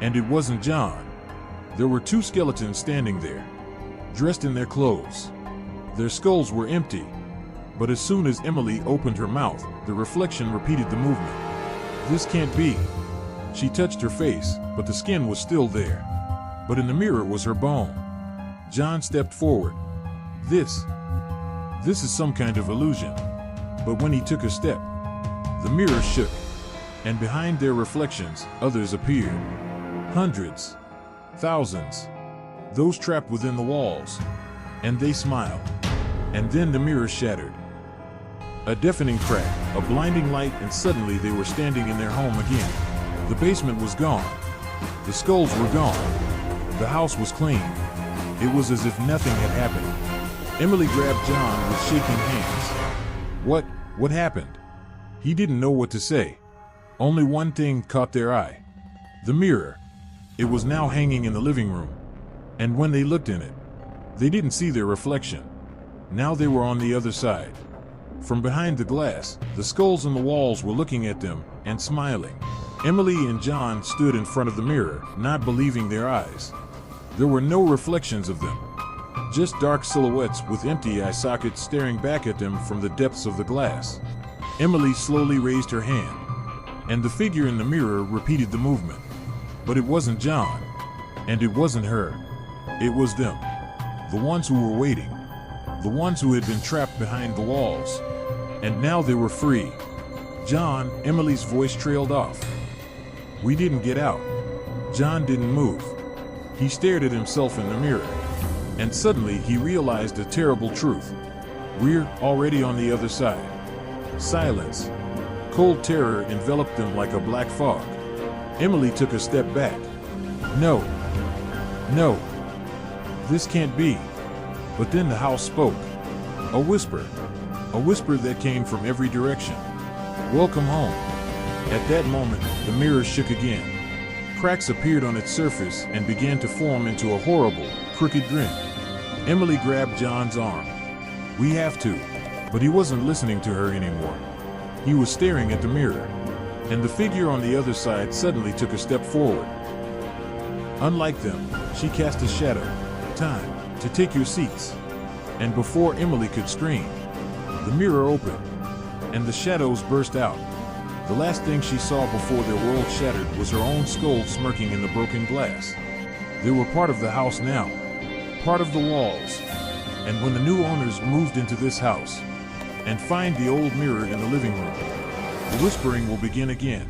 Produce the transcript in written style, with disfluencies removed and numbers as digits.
And it wasn't John. There were two skeletons standing there, dressed in their clothes. Their skulls were empty, but as soon as Emily opened her mouth, the reflection repeated the movement. This can't be. She touched her face, but the skin was still there. But in the mirror was her bone. John stepped forward. This is some kind of illusion. But when he took a step, the mirror shook, and behind their reflections, others appeared. Hundreds, thousands, those trapped within the walls. And they smiled. And then the mirror shattered. A deafening crack, a blinding light, and suddenly they were standing in their home again. The basement was gone. The skulls were gone. The house was clean. It was as if nothing had happened. Emily grabbed John with shaking hands. What happened? He didn't know what to say. Only one thing caught their eye. The mirror. It was now hanging in the living room. And when they looked in it, they didn't see their reflection. Now they were on the other side. From behind the glass, the skulls in the walls were looking at them and smiling. Emily and John stood in front of the mirror, not believing their eyes. There were no reflections of them, just dark silhouettes with empty eye sockets staring back at them from the depths of the glass. Emily slowly raised her hand, and the figure in the mirror repeated the movement. But it wasn't John, and it wasn't her. It was them, the ones who were waiting, the ones who had been trapped behind the walls. And now they were free. John, Emily's voice trailed off. We didn't get out. John didn't move. He stared at himself in the mirror. And suddenly he realized a terrible truth. We're already on the other side. Silence. Cold terror enveloped them like a black fog. Emily took a step back. No. This can't be. But then the house spoke. A whisper that came from every direction. Welcome home. At that moment, the mirror shook again. Cracks appeared on its surface and began to form into a horrible, crooked grin. Emily grabbed John's arm. We have to. But he wasn't listening to her anymore. He was staring at the mirror. And the figure on the other side suddenly took a step forward. Unlike them, she cast a shadow. Time to take your seats. And before Emily could scream, the mirror opened, and the shadows burst out. The last thing she saw before their world shattered was her own skull smirking in the broken glass. They were part of the house now, part of the walls. And when the new owners moved into this house and find the old mirror in the living room, the whispering will begin again.